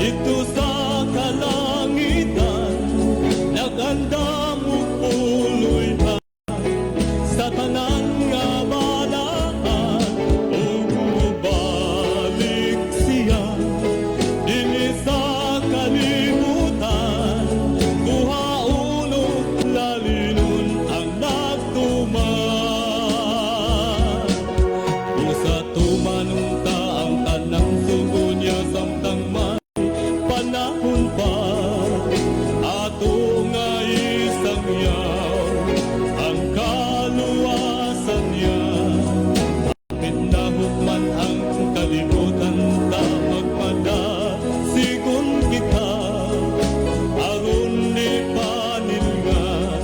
Ito sa kalangitan, nagandam ug puloy sa tanan nga balaan, ug mubalik siya dinhi sa kalibutan. Duha ulo lalinon ang nagtuman, usa tumanunta ang tanang sugo niya samtang man panahon pa. Ato nga isang yaw ang kaluwasan niya. Bakit nahukman ang kalibutan, tapag madasigon kita, aron di panilngan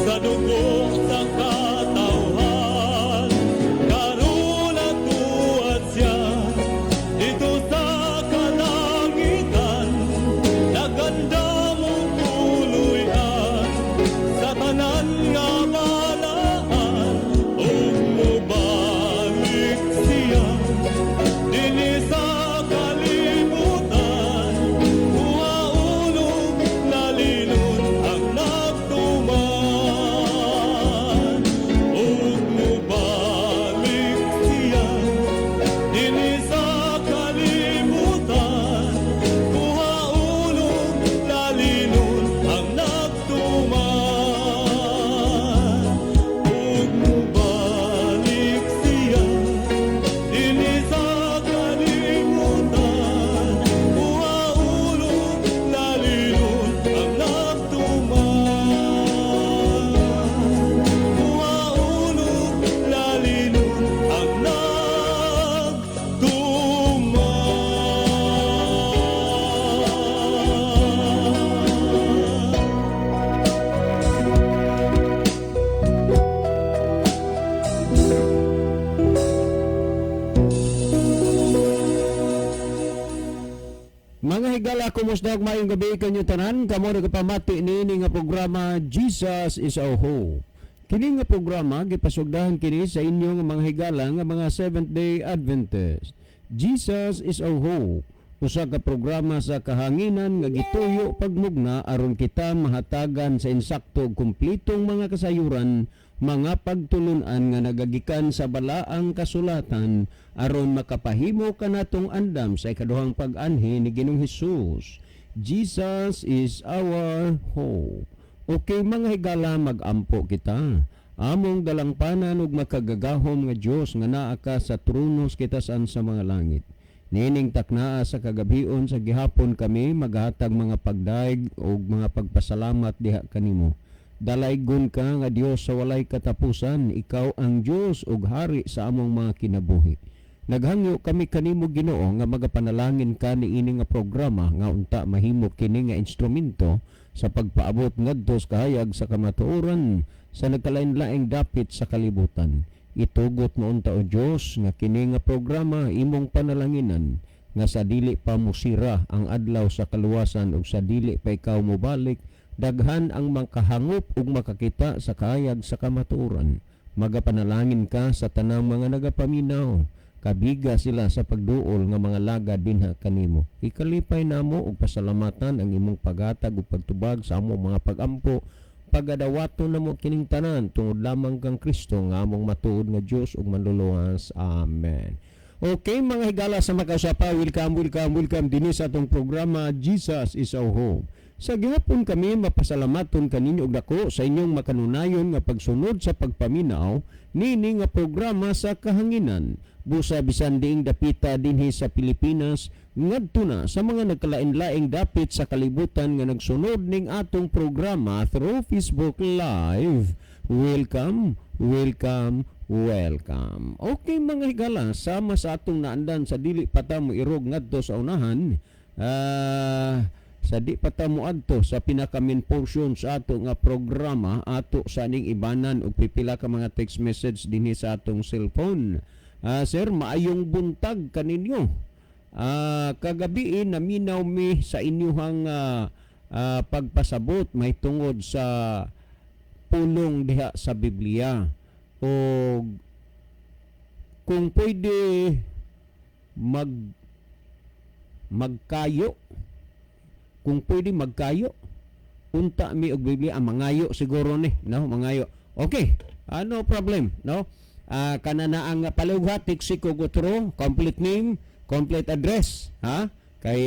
sa dugo sa katawhan. Karon atuad siya dito sa kalangitan, naganda mo tuluyan sa tanan nga balaan, ug mubalik siya dinhi sa kalibutan. Duha ulo lalinon ang nagtuman, ug mubalik siya dinhi sa kalibutan. Duha ulo lalinon ang nagtuman, ug mubalik siya dinhi sa kalibutan. Duha ulo lalinon ang nagtuman, duha ulo lalinon ang Mga higala, kumusta og maayong gabi kanyo tanan? Kamo nagapamati niini nga programa Jesus is our Hope. Kini nga programa gipasugdahan kini sa inyo nga mga higala nga mga Seventh-day Adventist. Jesus is our Hope, usa ka programa sa kahanginan nga gituyo pagmugna aron kita mahatagan sa insakto ug kumplitong mga kasayuran, mga pagtulunan nga nagagikan sa balaang kasulatan aron makapahimo kanatong andam sa ikaduhang pag-anhi ni Ginoong Hesus. Jesus is our hope. Okay mga higala, magampo kita. Among dalangpanan ug makagagahom nga Dios nga naa ka sa tronos kitasan sa mga langit. Nining taknaa sa kagabion sa gihapon kami maghatag mga pagdaig ug mga pagpasalamat diha kanimo. Dalaygon ka nga Dios sa walay katapusan, ikaw ang Dios ug hari sa among mga kinabuhi. Naghangyo kami kanimo Ginoo nga magapanalangin ka niini nga programa nga unta mahimo kini nga instrumento sa pagpaabot ngadto sa kahayag sa kamatuoran sa nagkalain-laing dapit sa kalibutan. Itugot mo unta o Dios nga kini nga programa imong panalanginan nga sa dili pa musira ang adlaw sa kaluwasan ug sa dili pa ikaw mobalik, daghan ang makahangop ug makakita sa kahayag sa kamatuoran. Magapanalangin ka sa tanang mga nagapaminaw, kabiga sila sa pagduol nga mga laga dinha kanimo. Ikalipay namo ug pasalamatan ang imong paghatag ug pagtubag sa among mga pagampo, pagadawaton namo kining tanan tungod lamang kang Kristo nga among matuod nga Dios ug manluluwas. Amen. Okay mga higala sa makausapa, welcome dinhi sa atong programa Jesus is our Hope. Sa gihapon kami mapasalamaton kaninyo og dako sa inyong makanunayon nga pagsunod sa pagpaminaw nini nga programa sa kahanginan. Busa bisan diing dapita dinhi sa Pilipinas ngadto na sa mga nagkalain-laing dapit sa kalibutan nga nagsunod ning atong programa through Facebook Live. Welcome. Okay mga higala, sama sa atong naandan sa dili pa ta mo irog ngadto sa unahan. Sa di pa ta moadto sa pinaka-main portion sa ato nga programa, ato sa ning ibanan og pipila ka mga text message dinhi sa atong cellphone. Sir, maayong buntag kaninyo. Kagabi naminaw mi sa inyuhang pagpasabot may tungod sa pulong diha sa Biblia. O kung pwede magkayo kung pwede magkayo unta mi og Biblia mangayo siguro ni no mangayo okay no problem no kana na ang palughat tiksik og utro complete name complete address ha kay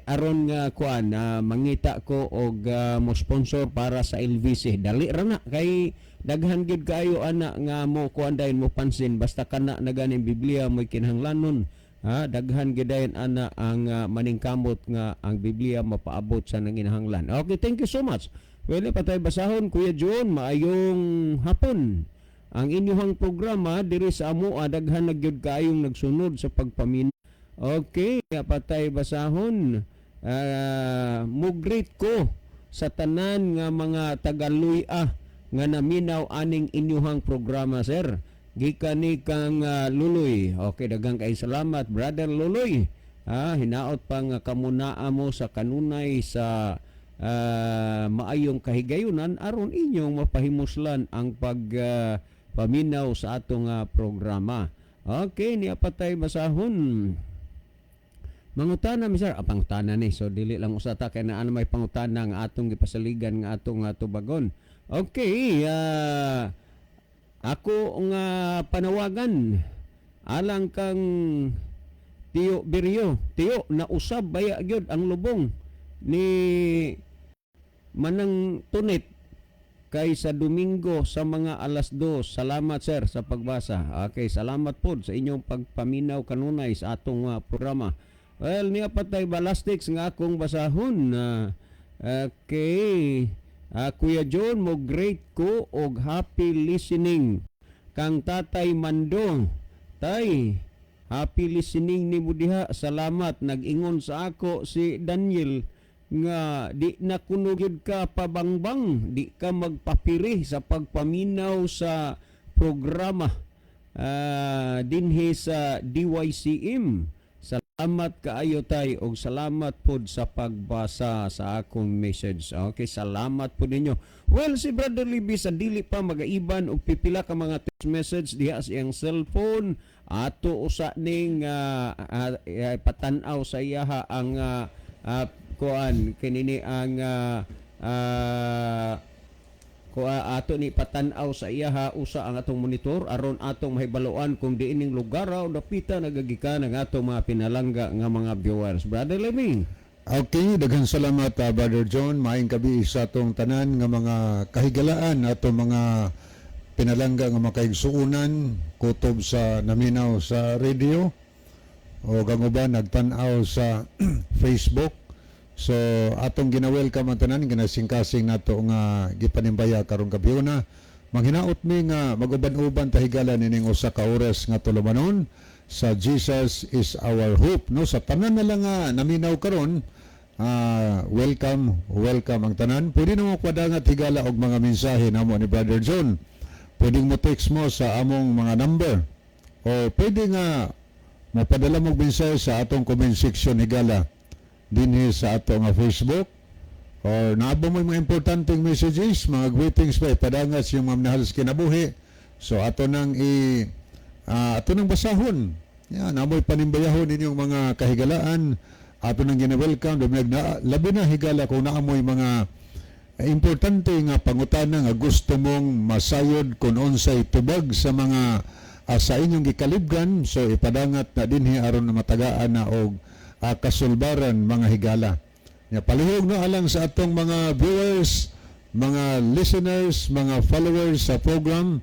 aron nga kuan mangita ko og mo sponsor para sa LVC dali ra na kay daghan gid kaayo ana nga mo kuan dayon mo pansin basta kana na ganing Biblia mo kinahanglanon daghan gidayon ana ang maningkamot nga ang Biblia mapaabot sa nanginahanglan. Okay, thank you so much. Well, patay basahon Kuya John, maayong hapon. Ang inyong programa diri sa amoa daghan na gyud kaayong nagsunod sa pagpamin. Okay, patay basahon. Mugreet ko sa tanan nga mga tagaluya nga naminaw aning inyong programa, sir. Gikan ni kang Luloy. Okay, daghang kay salamat brother Luloy. Hinaot pa nga kamunaa mo sa kanunay sa maayong kahigayunan aron inyong mapahimuslan ang paminaw sa atong programa. Okay, niya patay basahon. Mangutana mi sir, pangutana ni. So dili lang usata kay naa may pangutana nga atong gipasaligan nga atong tubagon. Okay, ako nga panawagan alang kang Tiyo Biryo. Tiyo na usab baya gyud ang lubong ni Manang Tunit kay sa Domingo sa mga alas 2. Salamat sir sa pagbasa. Okay, salamat po sa inyong pagpaminaw kanunay sa atong programa. Well, niya patay balastics nga akong basahon. Okay. Kuya John, mo great ko og happy listening kang Tatay Mando. Tay, happy listening ni mo diha. Salamat. Nag-ingon sa ako si Daniel nga di na kunugid ka pabangbang, di ka magpapiri sa pagpaminaw sa programa dinhi sa DYCM. Salamat kaayo tay og salamat pod sa pagbasa sa akong message. Okay, salamat po ninyo. Well, si Brother Libby sa dili pa magaiban og pipila ka mga text message diha sa iyang cellphone ato usa ning patanaw sa iyaha ang kuan kinini ang ato ni patanaw sa iyaha usa ang atong monitor aron atong mahibaloan kung diining lugar o dapita nagagikan ang atong mga pinalangga nga mga viewers. Brother Leming. Okay, daghang salamat Brother John. Maayong gabi sa atong tanan nga mga kahigalaan atong mga pinalangga nga makaigsuunan kutob sa naminaw sa radio o ganguban nagtan-aw sa Facebook. So atong gina-welcome ang tanan ginasingkasing nato nga gipanimbaya karong gabi na manghinaot mi nga maguban-uban tahigalan ining usa ka oras nga tulumanon sa Jesus is our hope no sa tanan na lang nga naminaw karon welcome ang tanan. Pwede na mo padangat higala og mga mensahe namo ni Brother John. Pwede mo text mo sa among mga number o pwede nga mapadala mo mensahe sa atong comment section higala dinhi sa ato nga Facebook or naabo mo mga importanteng messages, mga greetings pa ipadangat sa iyong mamnahal sa kinabuhi. So ato nang basahon. Yan, namoy panimbayahon ninyong mga kahigalaan. Ato nang gina-welcome. Labi na higala kung naamoy mga importante nga pangutana nga gusto mong masayod kung unsay tubag sa mga sa inyong gikalibgan. So ipadangat na dinhi aron na matagaan na og kasulbaran mga higala. Palihog no alang sa atong mga viewers, mga listeners, mga followers sa program,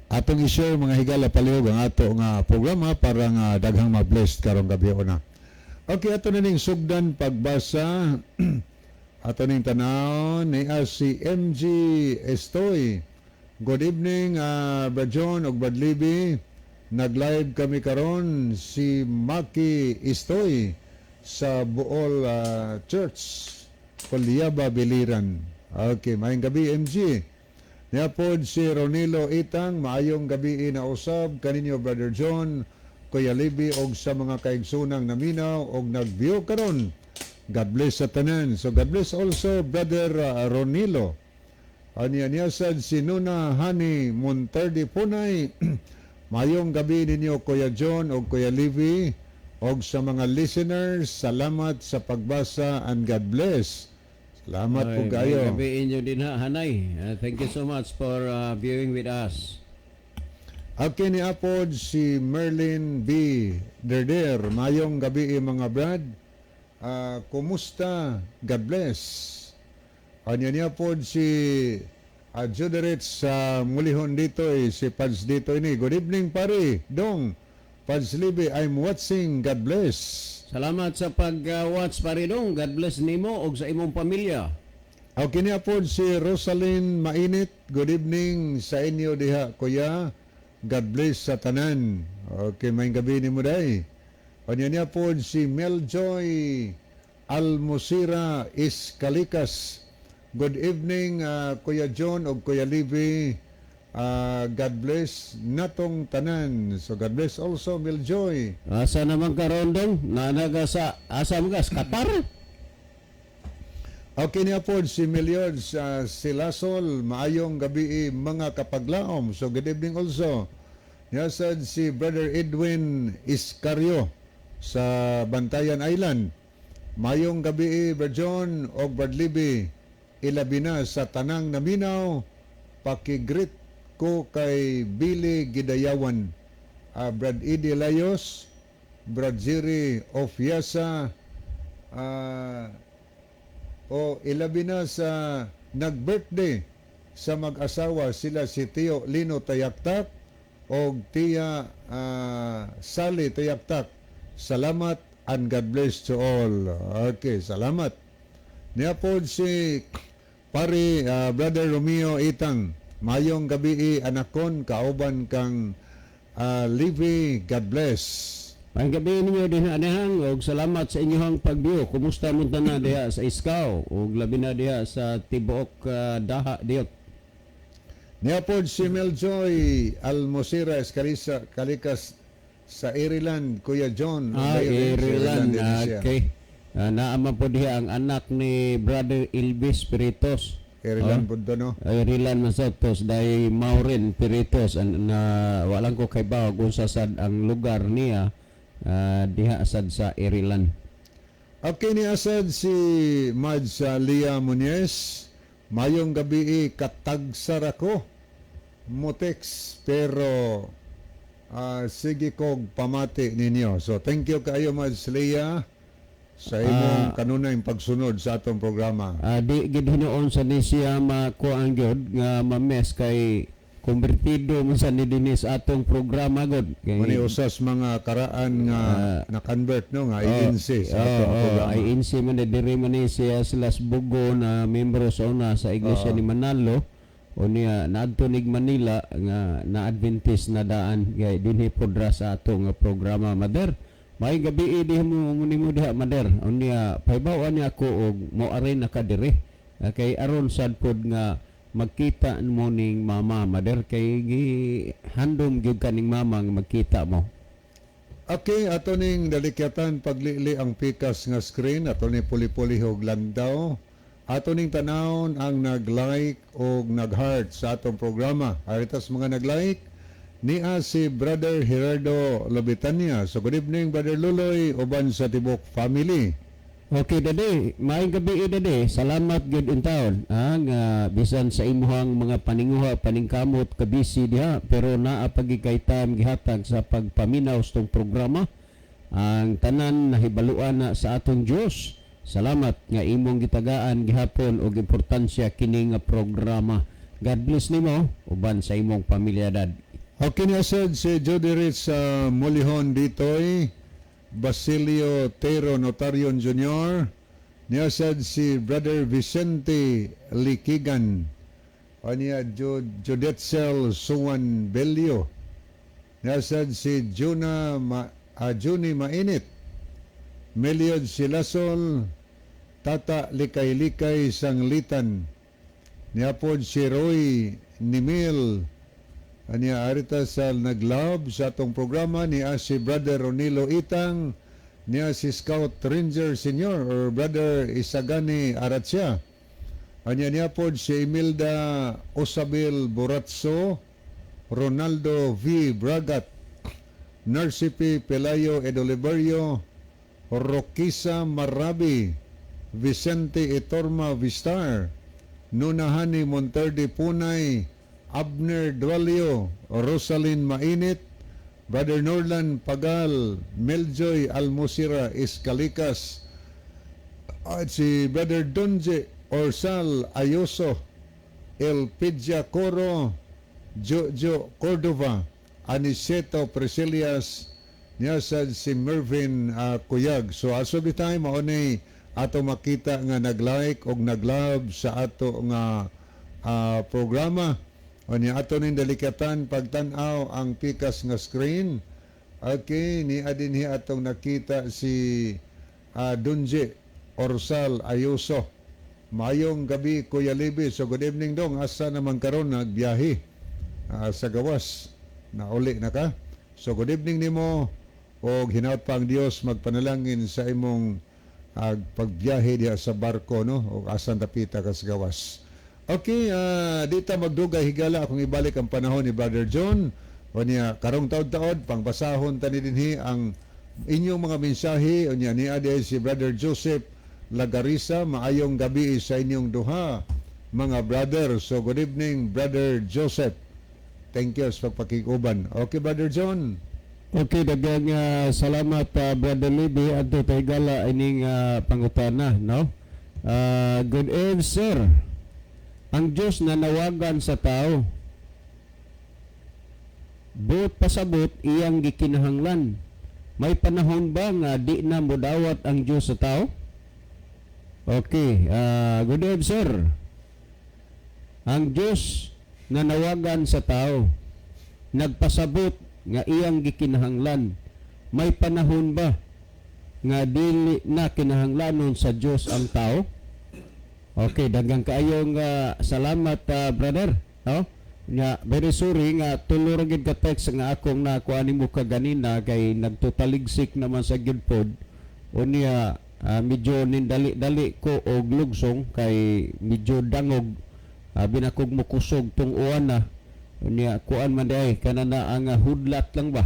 atong i-share mga higala palihog ang ato nga programa para nga daghang ma-blessed karong gabi na. Okay, ato na ning sugdan pagbasa. Ato ning tanaw ni si MG Estoy. Good evening, Brad John ug Brad Libby. Nag-live kami karon si Maki Estoy sa Bool Church, Kulyaba, Biliran. Okay, maayong gabi MG. Niapod si Ronilo Itang, maayong gabi na usab kaninyo Brother John, Kuya Libby og sa mga kaigsunang naminaw og nag-view karon. God bless sa tanan. So God bless also Brother Ronilo. Niya sad si Nuna Hani Montardi Punay. Maayong gabi ninyo Kuya John og Kuya Libby. Og sa mga listeners, salamat sa pagbasa and God bless. Salamat po Ay, kayo. gabi inyo din ha, Hanay. Thank you so much for viewing with us. Okay ni apod si Merlin B. Derder. Mayong gabi mga brad. Kumusta? God bless. Anya niya pod si Juderit sa mulihon dito si Pads dito ini. Good evening pare. Dong. Pads Libe, I'm watching. God bless. Salamat sa pag-watch paridong. God bless nimo og sa imong pamilya. Okay niya po si Rosalyn Mainit. Good evening sa inyo diha, kuya. God bless sa tanan. Okay, may gabi ni mo day. Kanya niya po si Meljoy Almosira Iskalikas. Good evening, Kuya John o Kuya Libby. God bless natong tanan. So God bless also Meljoy. Asa naman karon dong? Nanaga sa asa mo gas Qatar? Okay niya po si Miliod sa Silasol. Maayong gabi mga kapaglaom. So good evening also. Yasad si Brother Edwin Iscario sa Bantayan Island. Mayong gabi Brother John o Brother Libby. Ilabi na sa Tanang Naminaw. Pakigrit ko kay Billy Gidayawan. Brad Edi Layos. Brad Ziri of Yasa. O ilabi na sa nag-birthday sa mag-asawa sila si Tio Lino Tayaktak o Tia Sally Tayaktak. Salamat and God bless to all. Okay, salamat. Niya po si pare Brother Romeo Itang. Mayong gabi anakon kauban kang Livy. God bless. Ang gabi ninyo din anehang og salamat sa inyong pagbiyo. Kumusta mo na diha sa Iskaw og labi na diha sa tibuok daha diot. Niya po si Meljoy Almosira Escarisa Kalikas sa Ireland, Kuya John. Ireland. din siya. Okay. Naama po diha ang anak ni Brother Elvis Peritos. Ireland po doon, no? Ireland Masatos dahil Maureen Peritos na walang ko kay bawa kung sasad ang lugar niya diha asad sa Ireland. Okay ni asad si Mads Lia Muñez. Mayong gabi katagsar ako. Motex pero sige kog pamati ninyo. So thank you kayo Mads Lia sa imong kanunay pagsunod sa atong programa. Di gid hinoon sa ni siya makuha gyud nga mames kay konbertido man sa ni dinis atong programa gud. Mani usas mga karaan nga na-convert no nga INC sa atong programa. INC man na diri man ni siya sila Bugo na membro sa una sa iglesia ni Manalo o niya naadto nig Manila nga na Adventist na daan kay dinhi podra sa atong programa Mader. May gabi di mo nimo diha Mader. Unya paybawan niya ako og mo aray nakadiri. Kay aron sad pod nga magkita mo ning mama Mader kay handom gyud kaning mama nga magkita mo. Okay, ato ning dalikatan paglili ang pikas nga screen, ato ni puli-puli og landaw. Ato ning tanawon ang nag-like o nag-heart sa atong programa. Aritas mga nag-like, niya si Brother Gerardo Lobitania. So good evening Brother Luloy, uban sa Tibok family. Okay dade, maayong gabi dade. Salamat gyud untaon nga bisan sa imuhang mga paninguha paningkamot kabisi diha pero naa pagikay time gihatag sa pagpaminaw sa tong programa. Ang tanan nahibaluan na sa atong Dios. Salamat nga imong gitagaan gihapon og importansya kini nga programa. God bless nimo uban sa imong pamilya dad. Okay niya sad si Jody Rich sa Mulihon ditoy. Basilio Tero Notarion Jr. Niya sad si Brother Vicente Likigan. O niya Judetzel Suwan Belio. Niya sad si Juni Mainit. Meliod Silasol. Tata Likay-Likay Sanglitan. Niya pod si Roy Nimil. Aniya arita sa nag-love sa atong programa niya si Brother Ronilo Itang, niya si Scout Ranger Senior or Brother Isagani Aratsya. Aniya niya po si Imelda Osabil Boratso, Ronaldo V. Bragat, Narcipi Pelayo Edoliverio, Roquisa Marabi, Vicente Itorma Vistar, Nunahani Monterde Punay, Abner Dualio, Rosalyn Mainit, Brother Norland Pagal, Meljoy Almosira Escalikas, at si Brother Donje Orsal Ayoso, Elpidia Coro, Jojo Cordova, Aniceto Presilias, niya sad si Mervin Kuyag. So as of the time, maunay ato makita nga nag-like o nag-love sa ato nga programa. O niya ato ning dalikatan pagtan-aw ang pikas nga screen. Okay, ni adinhi atong nakita si Dunje Orsal Ayuso. Mayong gabi, Kuya Libby. So good evening dong. Asa naman karon nagbiyahe sa gawas. Nauli na ka. So good evening nimo o hinaut pa ang Dios magpanalangin sa imong pagbiyahe diha sa barko, no? O asan tapita ka sa gawas. Okay, dita magdugay higala akong ibalik ang panahon ni Brother John. O niya, karong taod-taod, pangbasahon tani dinhi ang inyong mga mensahe. O niya, ni adi si Brother Joseph Lagarisa. Maayong gabi sa inyong duha, mga brother. So, good evening, Brother Joseph. Thank you sa pagpakikuban. Okay, Brother John. Okay, dagang salamat Brother Libby at tay gala ining pangutana, no? Good evening, sir. Ang Diyos na nawagan sa tao, buot pasabot iyang gikinahanglan. May panahon ba nga di na modawat ang Diyos sa tao? Okay, good evening, sir. Ang Diyos na nawagan sa tao, nagpasabot nga iyang gikinahanglan. May panahon ba nga dili na kinahanglanon sa Diyos ang tao? Okay, dagang kaayong salamat brother. No? Nga very sorry nga tulo ra gid ka text nga akong nakuha nimo kaganina kay nagtutaligsik naman sa gidpod. Unya medyo nindali-dali ko og lugsong kay medyo dangog binakog mo kusog tung uwan na. Unya kuan man day kanana ang hudlat lang ba.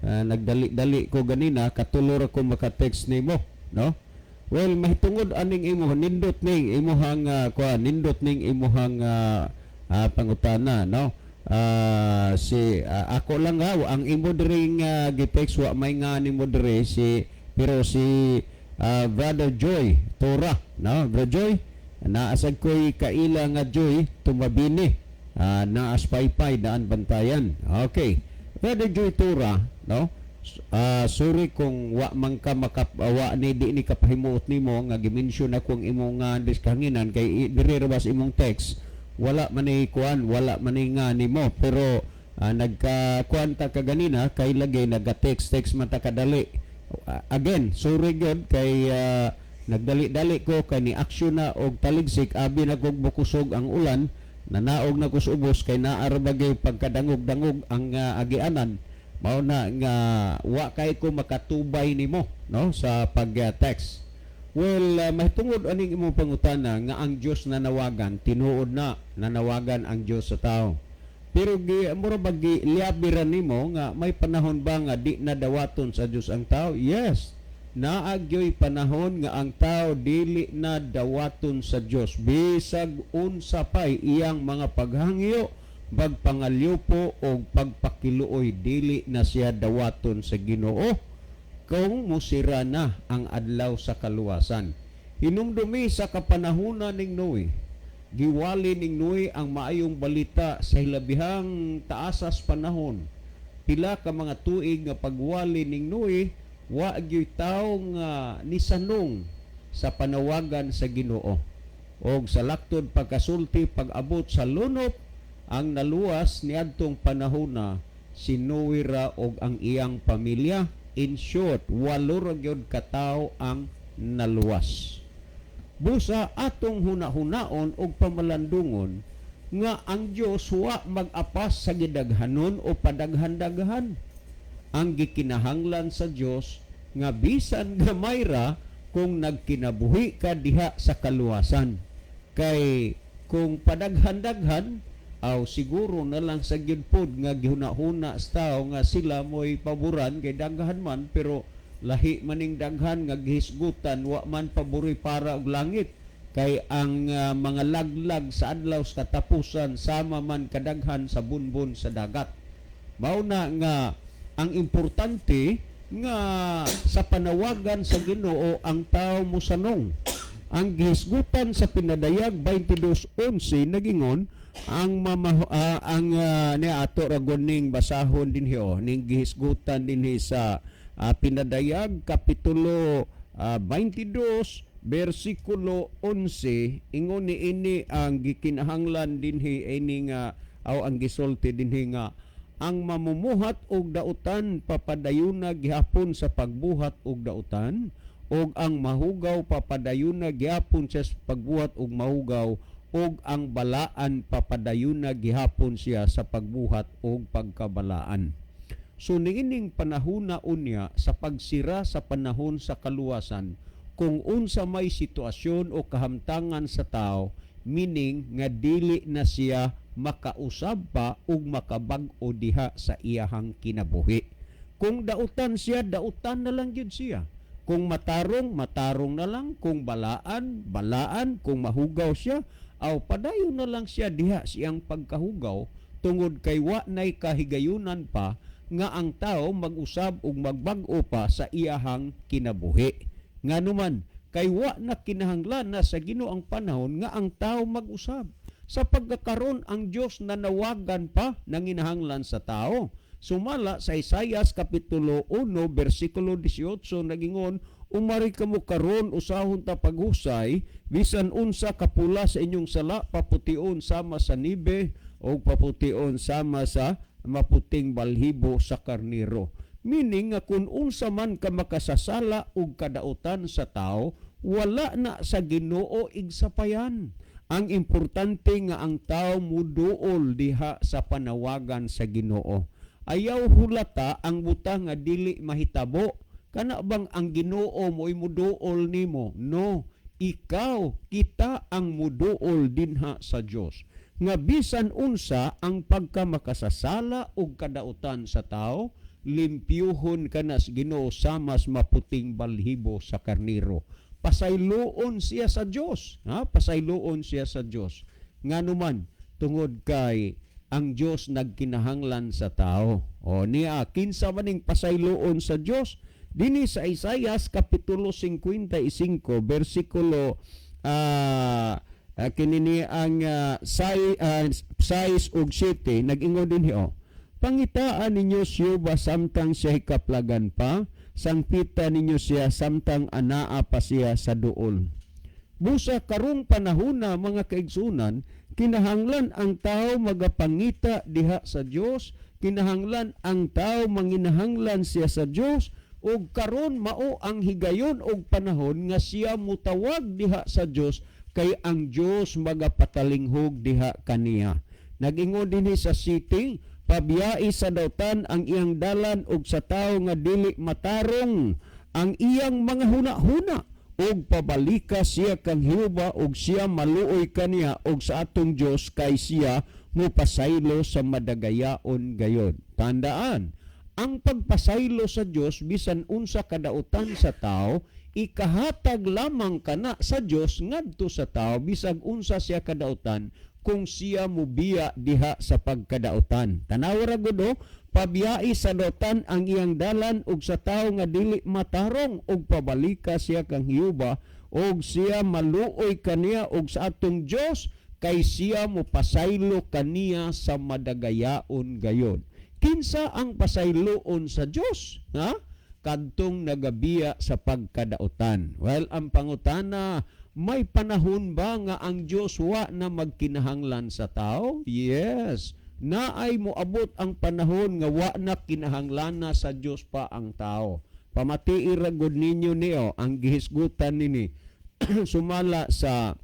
Nagdali-dali ko ganina katulor ko maka-text nimo, no? Well, mahitungod aning imo nindot ning imuhang nindot ning imuhang pangutana, no? Ako lang ang imo diri nga gitext wa may nga nimo diri pero si Brother Joy Tora, no? Brother Joy, naasad ko'y kaila nga Joy tumabini, naaspaypay daan bantayan. Okay. Brother Joy Tora, no? Sorry kung wa man ka wa ni di ni kapahimuot nimo nga gi-mention ako ang imong diskanginan kay diri rabas imong text wala man ni kuan wala man ni nga nimo pero nagka-kuan ta kaganina kay lagay naga-text man ta kadali. Again, sorry gyud kay nagdali-dali ko kay ni aksyon na og taligsik abi na kog bukusog ang ulan nanaog na kusubos kay naa ra bagay pagkadangog-dangog ang agianan. Mao na nga wa kay ko makatubay nimo, no, sa pag-text. Well, mahitungod aning imong pangutana nga ang Dios na nawagan tinuod na nanawagan ang Dios sa tao. Pero mura ba liabiran nimo nga may panahon ba nga di nadawaton sa Dios ang tao? Yes. Naagyoy panahon nga ang tao dili na dawaton sa Dios bisag unsa pay iyang mga paghangyo pagpangalyopo o pagpakiluoy dili na siya dawaton sa Ginoo kung musira na ang adlaw sa kaluwasan. Hinumdumi sa kapanahunan ning Noe, giwali ning Noe ang maayong balita sa hilabihang taasas panahon. Pila ka mga tuig nga pagwali ning Noe, wa gyud tawo nga nisanong sa panawagan sa Ginoo. Og sa laktod pagkasulti pag-abot sa lunop ang naluwas niadtong panahon na si Noe ra og ang iyang pamilya. In short, walo ra gyud ka tawo ang naluwas. Busa atong huna-hunaon og pamalandungon nga ang Dios wa mag-apas sa gidaghanon o padaghan-daghan. Ang gikinahanglan sa Dios nga bisan gamay ra kung nagkinabuhi ka diha sa kaluwasan. Kay kung padaghan-daghan aw siguro na lang sa gyud pod nga gihuna-huna sa tao nga sila mo'y paboran kay daghan man pero lahi maning daghan nga gihisgutan wa man paburi para og langit kay ang mga laglag sa adlaw sa katapusan sama man kadaghan sa bunbun sa dagat. Mao na nga ang importante nga sa panawagan sa Ginoo ang tao mosanong. Ang gihisgutan sa pinadayag 22:11 nagingon ang ni ato ragoning basahon dinhi ning gihisgutan dinhi sa pinadayag kapitulo 22 bersikulo 11 ingon niini ang gikinahanglan dinhi ini nga ang gisulti dinhi nga ang mamumuhat og dautan papadayuna gihapon sa pagbuhat og dautan og ang mahugaw papadayuna gihapon sa pagbuhat og mahugaw og ang balaan papadayuna gihapon siya sa pagbuhat og pagkabalaan. So niining panahona unya sa pagsira sa panahon sa kaluwasan kung unsa may sitwasyon o kahamtangan sa tao, meaning nga dili na siya makausab pa ug makabag-o diha sa iyahang kinabuhi. Kung dautan siya, dautan na lang gyud siya. Kung matarong, matarong na lang. Kung balaan, balaan. Kung mahugaw siya, aw padayon na lang siya diha siyang pagkahugaw tungod kay wa nay kahigayunan pa nga ang tao mag-usab ug magbag-o pa sa iyahang kinabuhi. Nganuman kay wa na kinahanglan na sa Ginoo ang panahon nga ang tao mag-usab. Sa pagkakaron ang Dios nanawagan pa nanginahanglan sa tao. Sumala sa Isaias kapitulo 1 bersikulo 18 nagingon, umari kamo karon usahon ta paghusay bisan unsa kapula sa inyong sala papution sama sa nibe o papution sama sa maputing balhibo sa karniro. Meaning nga kung unsa man ka makasasala og kadautan sa tao, wala na sa Ginoo igsapayan. Ang importante nga ang tao muduol diha sa panawagan sa Ginoo. Ayaw hulata ang butang nga dili mahitabo. Kana bang ang Ginoo mo'y muduol nimo? No, ikaw, kita ang muduol dinha sa Dios. Nga bisan unsa ang pagkamakasasala og kadautan sa tao, limpyuhon ka na sa Ginoo samas maputing balhibo sa karniro. Pasayloon siya sa Dios, pasayloon siya sa Dios. Nganuman tungod kay ang Dios nagkinahanglan sa tao. O niya kinsa maning pasayloon sa Dios dinhi sa Isaias kapitulo 55 bersikulo kinini ang 6 ug 7 nag-ingon dinhi pangitaan ninyo siya ba samtang siya hikaplagan pa, sangpita ninyo siya samtang anaa pa siya sa duol. Busa karong panahona mga kaigsunan, kinahanglan ang tao magapangita diha sa Dios, kinahanglan ang tao manginahanglan siya sa Dios, ug karon mao ang higayon og panahon nga siya mutawag diha sa Dios kay ang Dios magapatalinghog diha kaniya. Nag-ingon dinhi sa city, pabiyai sa dautan ang iyang dalan ug sa tawo nga dili matarong ang iyang mga huna-huna ug pabalika siya kang Jehova ug siya maluoy kaniya ug sa atong Dios kay siya mopasaylo sa madagayaon gayon. Tandaan, ang pagpasaylo sa Dios bisan unsa kadautan sa tao, ikahatag lamang kana sa Dios ngadto sa tao bisag unsa siya kadautan kung siya mubiya diha sa pagkadautan. Tanaw ra gud pabiyai sa dautan ang iyang dalan ug sa tawo nga dili matarong ug pabalika siya kang Jehova ug siya maluoy kaniya ug sa atong Dios kay siya mopasaylo kaniya sa madagayaon gayon. Kinsa ang pasayloon sa Dios? Kadtong nagabiya sa pagkadautan. Well, ang pangutana, may panahon ba nga ang Dios wa na magkinahanglan sa tao? Yes. Naay moabot ang panahon nga wa na kinahanglan na sa Dios pa ang tao. Pamatii ra gud ninyo niyo ang gihisgutan nini sumala sa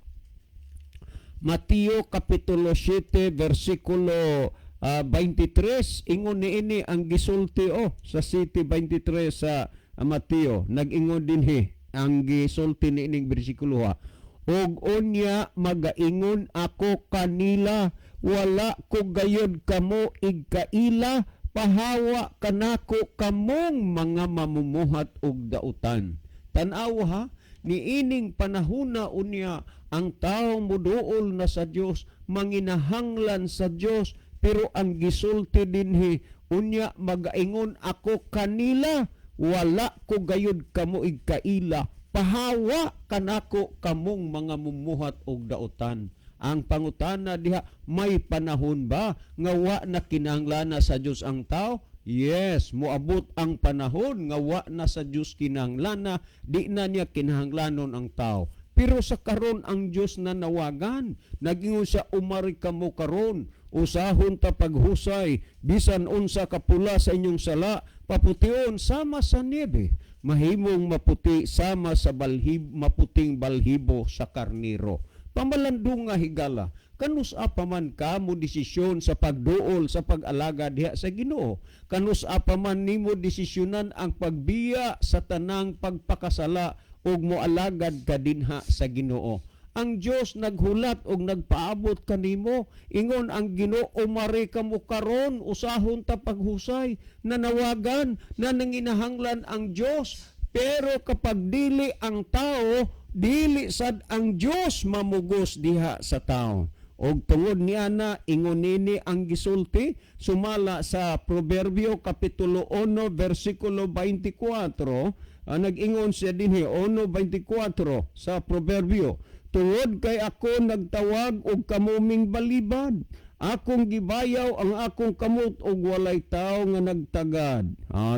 Mateo kapitulo 7 bersikulo 23 ingon niini ang gisulti sa 7:23 sa Mateo. Nag-ingon dinhi ang gisulti niining bersikulo og unya magaingon ako kanila wala ko gayud kamo igkaila pahawa kanako kamong mga mamumuhat og dautan. Tan-aw ha, niining panahuna unya ang tao muduol na sa Dios, manginahanglan sa Dios, pero ang gisulti dinhi unya magaingon ako kanila, wala ko gayud kamo igkaila, pahawa kanako kamong mga mumuhat og dautan. Ang pangutana diha, may panahon ba nga wa na kinahanglan sa Dios ang tao? Yes, moabot ang panahon nga wa na sa Dios kinahanglan, di na niya kinahanglanon ang tao. Pero sa karon ang Dios na nawagan, nagingon siya, umari kamo karon, usahon ta paghusay, bisan unsa kapula sa inyong sala, papution sama sa niebe, mahimong maputi sama sa maputing balhibo sa karniro. Pamalandong nga higala, kanus apaman ka mo desisyon sa pagduol sa pag-alaga diha sa Ginoo. Kanus apaman nimo desisyonan ang pagbiya sa tanang pagpakasala ug moalagad ka dinha sa Ginoo. Ang Dios naghulat og nagpaabot kanimo, ingon ang Ginoo, umari kamo karon, usahon ta paghusay, nanawagan na nanginahanglan ang Dios. Pero kapag dili ang tao, dili sad ang Dios mamugos diha sa tao. Og tungod niya na ingon nini ang gisulti sumala sa Proverbio kapitulo 1 versikulo 24, nag-ingon siya dinhi 1:24 sa Proverbio, tungod kay ako nagtawag og kamuming balibad, akong gibayaw ang akong kamot og walay tao nga nagtagad.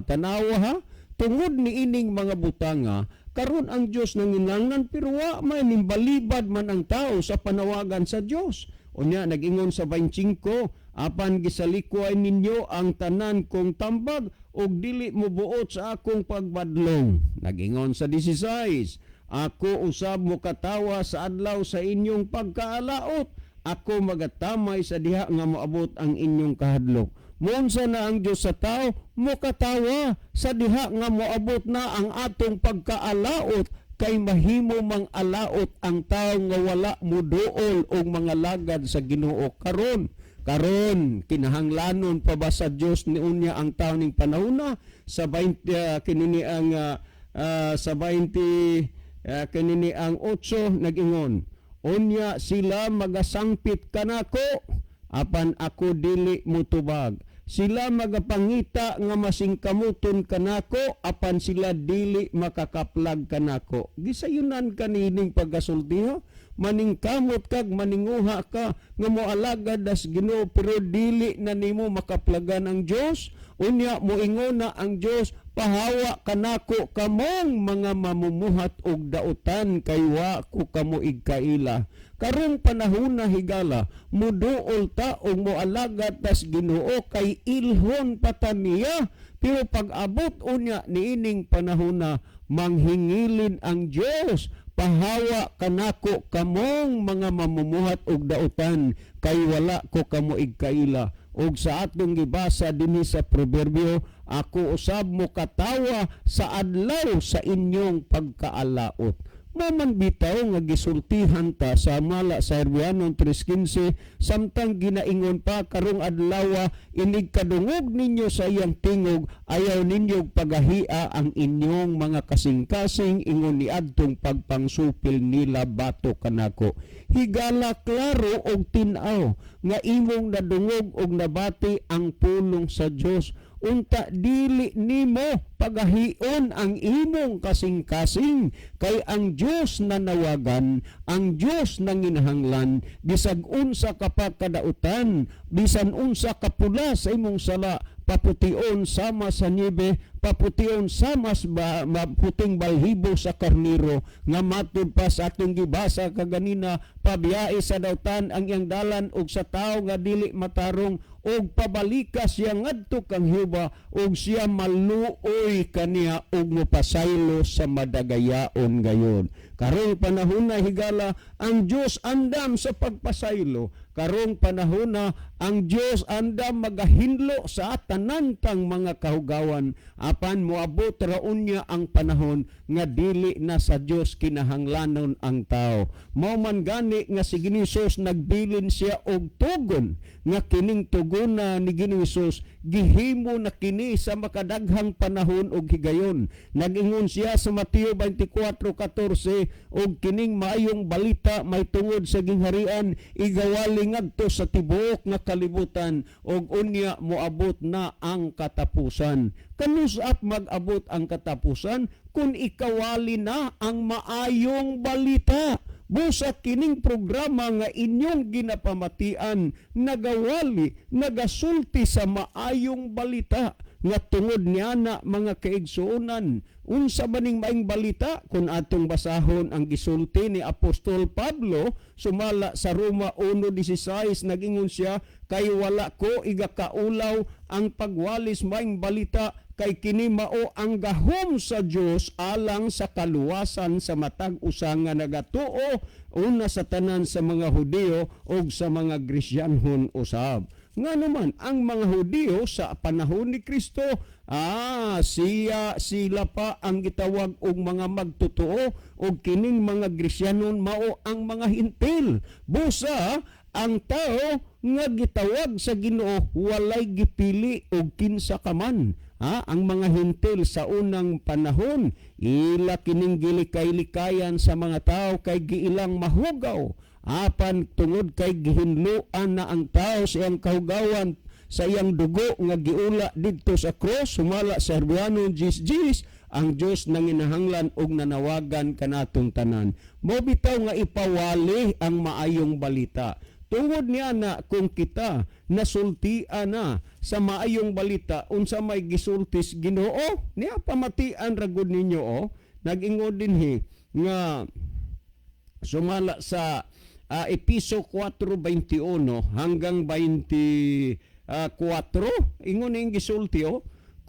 Tanawa ha, tungod ni ining mga butanga, karon ang Dios nanginanglan pero wa may nimbalibad man ang tao sa panawagan sa Dios. Unya nag-ingon sa 25, apan gisalikway ninyo ang tanan kong tambag ug dili mo buot sa akong pagbadlong. Nag-ingon sa 16, ako usab mo katawa sa adlaw sa inyong pagkaalaot, ako magatamay sa diha nga moabot ang inyong kahadlok. Munsa na ang Dios sa tao, mukatawa sa diha nga moabot na ang atong pagkaalaot, kay mahimo mang alaot ang tao nga wala muduol og mga lagad sa Ginoo karon kinahanglanon pa ba sa Dios ni unya ang tao ning panahona sa 20 kinini ang sa 20 kinini ang 8 nag-ingon, unya sila magasangpit kanako apan ako dili mutubag. Sila magapangita nga masingkamuton kanako apan sila dili makakaplag kanako. Gisayunan kanining pagkasultiho, maningkamot kag maninguha ka nga moalagad das Ginoo pero dili na nimo makaplagan ang Dios. Unya moingon na ang Dios, pahawa kanako kamong mga mamumuhat og dautan kay wa ko kamo igkaila. Karong panahon na higala, muduol ta og moalagad tas Ginoo kay ilhon pataniya. Pero pag-abot unya niining panahon na manghingilin ang Dios, pahawa kanako kamong mga mamumuhat og dautan kay wala ko kamo igkaila. Og sa atong gibasa dinhi sa Proverbio, ako usab mo katawa sa adlaw sa inyong pagkaalaot. Maman bitaw nga gisultihan ta sa mala sa Herbianon 3:15, samtang ginaingon pa karong adlaw inig kadungog ninyo sa iyang tingog, ayaw ninyo pagahia ang inyong mga kasing-kasing, ingon ni adtong pagpangsupil nila bato kanako. Higala klaro og tin-aw nga imong nadungog og nabati ang pulong sa Dios. Unta dili nimo pagahion ang imong kasing-kasing, kay ang Dios na nawagan, ang Dios na nginahanglan, bisag unsa ka pa kadautan, bisan unsa ka pula sa imong sala, papution sama sa niebe, papution sama sa maputing balhibo sa karniro, nga matud pa sa atong gibasa kaganina, pabiyae sa dautan ang iyang dalan og sa tao nga dili matarong, og pabalikas siya ngadto kang Hiuba, og siya maluoy kaniya og mopasaylo sa madagayaon gayon. Karong panahon na higala ang Dios andam sa pagpasaylo. Karong panahon na ang Dios andam magahinlo sa tanan tang mga kahugawan. Apan moabot raon niya ang panahon nga dili na sa Dios kinahanglanon ang tao. Mao man gani nga si Ginoong Hesus nagbilin siya og tugon nga kining tugon na ni Ginoong Hesus gihimo na kini sa makadaghang panahon og higayon. Nag-ingon siya sa Mateo 24:14 og kining maayong balita may tungod sa gingharian igawali ngadto sa tibuok nga kalibutan og unya moabot na ang katapusan. Kanus-ap mag-abot ang katapusan kung ikawali na ang maayong balita. Busa kining programa nga inyong ginapamatian nagawali, nagasulti sa maayong balita nga tungod niya na mga kaigsuonan. Unsa maning maayong balita kung atong basahon ang gisulti ni Apostol Pablo sumala sa Roma 1:16 nagingon siya kay wala ko igakaulaw ang pagwalis maayong balita kay kini mao ang gahom sa Dios alang sa kaluwasan sa matag usa nga nagatuo una sa tanan sa mga Hudiyo ug sa mga Gristiyanhon usab. Nga naman ang mga Hudiyo sa panahon ni Kristo sila pa ang gitawag og mga magtotoo og kining mga Gristiyanon mao ang mga hintil. Busa ang tao nga gitawag sa Ginoo walay gipili og kinsa ka man. Ang mga hintil sa unang panahon ila kining gilikay-likayan sa mga tao kay giilang mahugaw. Apan tungod kay gihinluan na ang tao sa iyang kahugawan sa iyang dugo nga giula didto sa cross sumala sa Hebreo 10:10 ang Dios nanginahanglan og nanawagan kanatong tanan. Mao bitaw nga ipawali ang maayong balita. Tungod niya na kung kita nasultian na sa maayong balita unsa may gisultis Ginoo niya pamatian ra gud ninyo nag-ingod dinhi nga sumala sa Episo 4:21 hanggang 24 ingon ning gisulti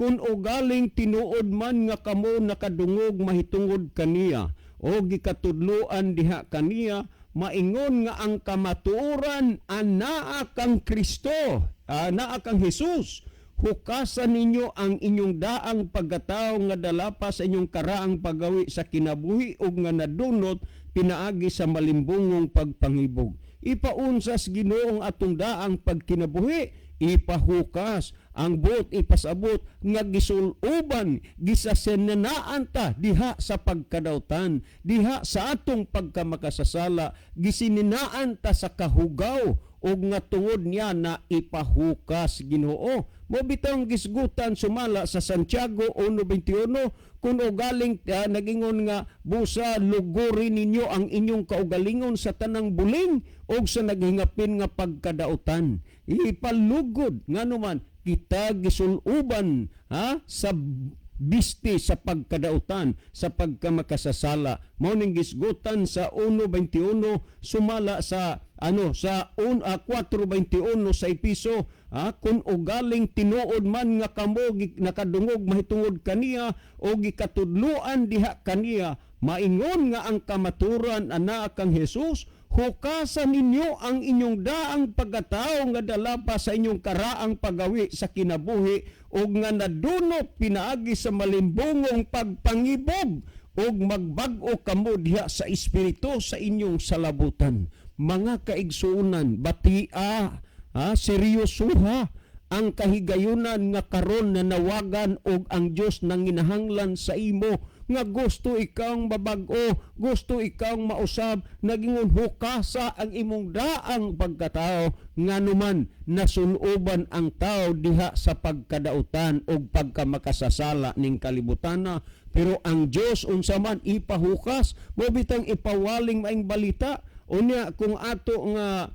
kun ugaling tinuod man nga kamo nakadungog mahitungod kaniya o gikatudloan diha kaniya maingon nga ang kamatuoran anaa kang Kristo, anaa kang Hesus. Hukasan ninyo ang inyong daang pagkatao nga dalapa sa inyong karaang pagawi sa kinabuhi ug nga nadunot pinaagi sa malimbungong pagpangibog. Ipaunsas Ginoo ang atong daang pagkinabuhi, ipahukas ang buot ipasabot nga gisuluban gisasenanaan ta diha sa pagkadautan diha sa atong pagkamakasasala gisininaan ta sa kahugaw ug nga tungod niya na ipahukas Ginoo. Mo bitong gisgutan sumala sa Santiago 1:21 kun ugaling nagingon nga busa lugurin ninyo ang inyong kaugalingon sa tanang buling ug sa naghingapin nga pagkadautan. Ipalugod nganuman kita gisuluban sa bisti sa pagkadautan sa pagkamakasasala. Mao ning gisgutan sa 1:21 sumala sa sa 4:21 sa Episo kun ugaling tinuod man nga kamo nakadungog mahitungod kaniya o gikatudloan diha kaniya maingon nga ang kamaturan anaa kang Hesus. Hukasan ninyo ang inyong daang pagkatao nga dala pa sa inyong karaang pagawi sa kinabuhi o nga nadunot pinaagi sa malimbungong pagpangibog o magbag-o kamo diha sa espiritu sa inyong salabutan. Mga kaigsuunan, batia, seryosuha ang kahigayunan nga karon na nawagan og ang Dios nang ginahanglan sa imo nga gusto ikang mabag-o, gusto ikang mausab, nagingon hukasa ang imong daang pagkatao nganuman nasuloban ang tao diha sa pagkadautan og pagkamakasasala ning kalibutana. Pero ang Dios unsa man ipahukas, mo bitang ipawaling maing balita. Unya kung ato nga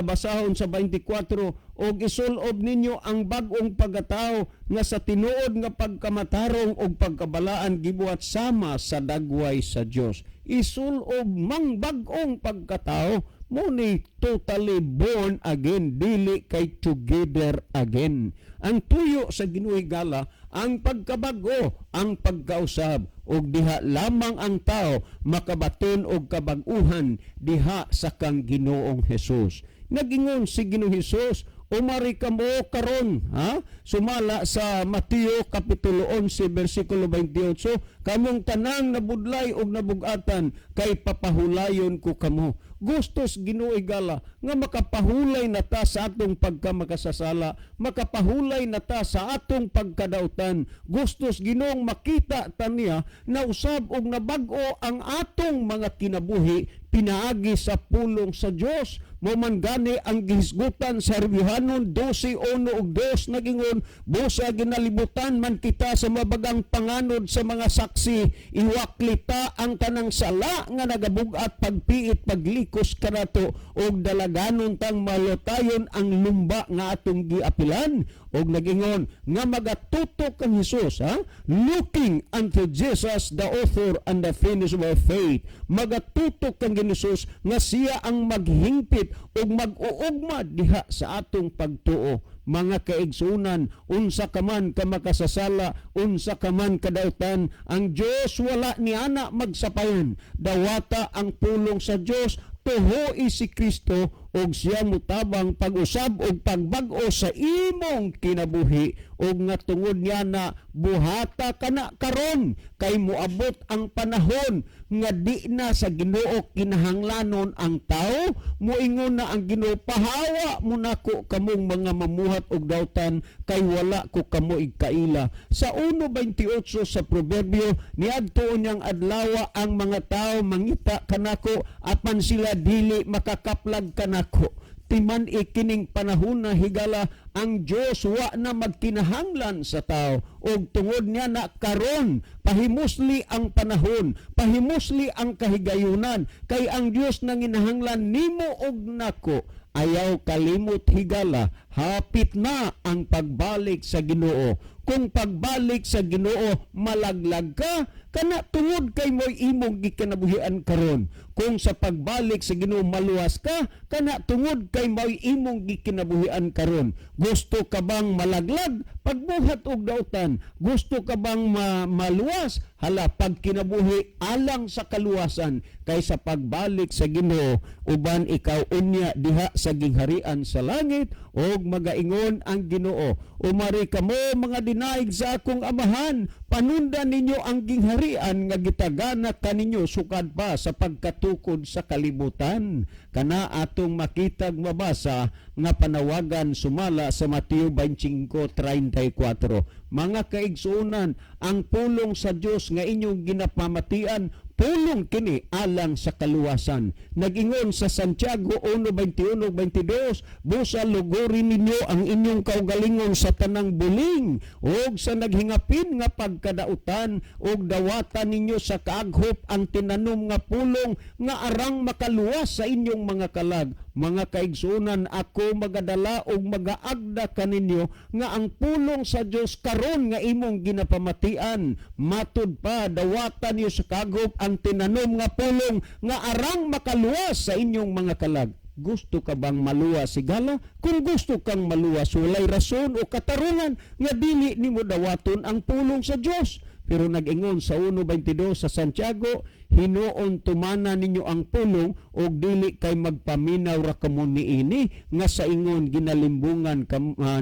basahon sa 24 og isulob ninyo ang bag-ong pagkatao nga sa tinuod nga pagkamatarong og pagkabalaan gibuhat sama sa dagway sa Dios. isul og mangbag-ong pagkatao, mo ni totally born again, dili kay together again. Ang tuyo sa Ginoo higala, ang pagkabago, ang pagkausab, og diha lamang ang tao makabaton og kabag-uhan diha sa kang Ginoong Hesus. Nagingon si Ginoong Hesus, umari ka mo karon, ha? Sumala sa Mateo kapitulo 11 bersikulo 28, kamong tanang nabudlay og nabugatan kay papahulayon ko kamo. Gustos Ginoo higala nga makapahulay na ta sa atong pagkamakasasala, makapahulay na ta sa atong pagkadautan. Gustos Ginoong makita ta niya na usab og nabag-o ang atong mga kinabuhi pinaagi sa pulong sa Dios. Mo man gani ang gihisgutan sa Hebrehanon 12:1 ug 2 nagingon, busa ginalibutan man kita sa mabagang panganod sa mga saksi, iwaklita ang tanang sala nga nagabug-at pagpiit paglikos kanato og dalaganon tang malutayon ang lumba nga atong giapilan. Og nagingon nga magatutok ang Hesus, ha? Looking unto Jesus, the author and the finisher of our faith. Magatutok kang Hesus nga siya ang maghingpit og mag-uugma diha sa atong pagtuo. Mga kaigsunan, unsa ka man ka makasasala, unsa ka man kadautan, ang Dios wala ni ana magsapayan. Dawata ang pulong sa Dios, tuhoy si Kristo og siya mutabang pag-usab og pagbag-o sa imong kinabuhi og nga tungod niya na buhata kana karon kay moabot ang panahon nga di na sa Ginoo kinahanglanon ang tao. Moingon na ang Ginoo, pahawa mo nako kamong mga mamuhat og dautan kay wala ko kamo igkaila. Sa 1:28 sa proverbio, niadto niyang adlaw ang mga tao mangita kanako apan sila dili makakaplag kanako. Timan ikining panahon na higala ang Dios wa na magkinahanglan sa tao og tungod niya na karon pahimusli ang panahon, pahimusli ang kahigayunan kay ang Dios nang ginahanglan nimo og nako. Ayaw kalimot higala, hapit na ang pagbalik sa Ginoo. Kung pagbalik sa Ginoo malaglag ka, kana tungod kay mo'y imong gikinabuhian karon. Kung sa pagbalik sa Ginoo maluwas ka, kana tungod kay mo'y imong gikinabuhian karon. Gusto ka bang malaglag pagbuhat og dautan? Gusto ka bang maluwas? Hala, pag kinabuhi alang sa kaluwasan kaysa pagbalik sa Ginoo, uban ikaw unya diha sa gingharian sa langit og magaingon ang Ginoo, umari kamo mga dinaig sa akong amahan, panundan ninyo ang gingharian nga gitagana kaninyo sukad pa sa pagkatukod sa kalibutan. Kana atong makitag mabasa nga panawagan sumala sa Mateo 25:34. Mga kaigsuonan, ang pulong sa Dios nga inyong ginapamatian, pulong kini alang sa kaluwasan. Nagingon sa Santiago 1:21-22, busa lugorin ninyo ang inyong kaugalingon sa tanang buling og sa naghingapin nga pagkadautan og dawatan ninyo sa kaaghop ang tinanom nga pulong nga arang makaluwas sa inyong mga kalag. Mga kaigsunan, ako magadala og magaagda kaninyo nga ang pulong sa Dios karon nga imong ginapamatian, matud pa dawatan niyo sa kaaghop ang tinanom nga pulong nga arang makaluwas sa inyong mga kalag. Gusto ka bang maluwas sigala? Kung gusto kang maluwas, walay rason o katarungan nga dili nimo dawaton ang pulong sa Dios. Pero nag-ingon sa 1:22 sa Santiago, hinuon tumana ninyo ang pulong og dili kay magpaminaw ra kamo niini nga sa ingon ginalimbungan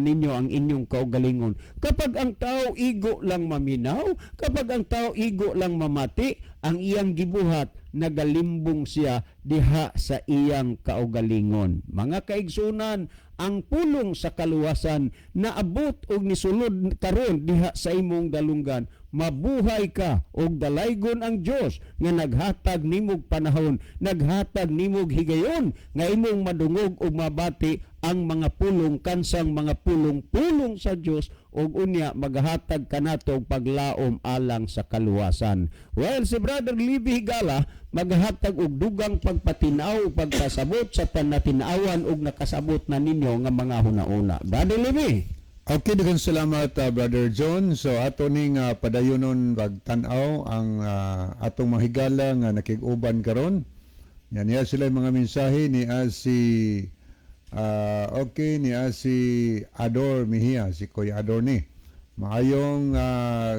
ninyo ang inyong kaugalingon. Kapag ang tao igo lang maminaw, kapag ang tao igo lang mamati, ang iyang gibuhat nagalimbong siya diha sa iyang kaugalingon. Mga kaigsunan, ang pulong sa kaluwasan naabot og nisulod karon diha sa imong dalunggan. Mabuhay ka og dalaygon ang Dios nga naghatag nimog panahon, naghatag nimog higayon nga imong madungog og mabati ang mga pulong kansang mga pulong-pulong sa Dios og unya maghatag kanato og paglaom alang sa kaluwasan. Well, si Brother Libby Higala maghatag og dugang pagpatinaw, pagpasabot sa panatinawan og nakasabot na ninyo nga mga hunahuna. Brother Libby. Okay, daghang salamat Brother John. So ato ning padayonon pagtan-aw ang atong mga higala nga nakig-uban karon. Yan niya sila yung mga mensahe ni si Ador Mejia, si Kuya Ador ni. Maayong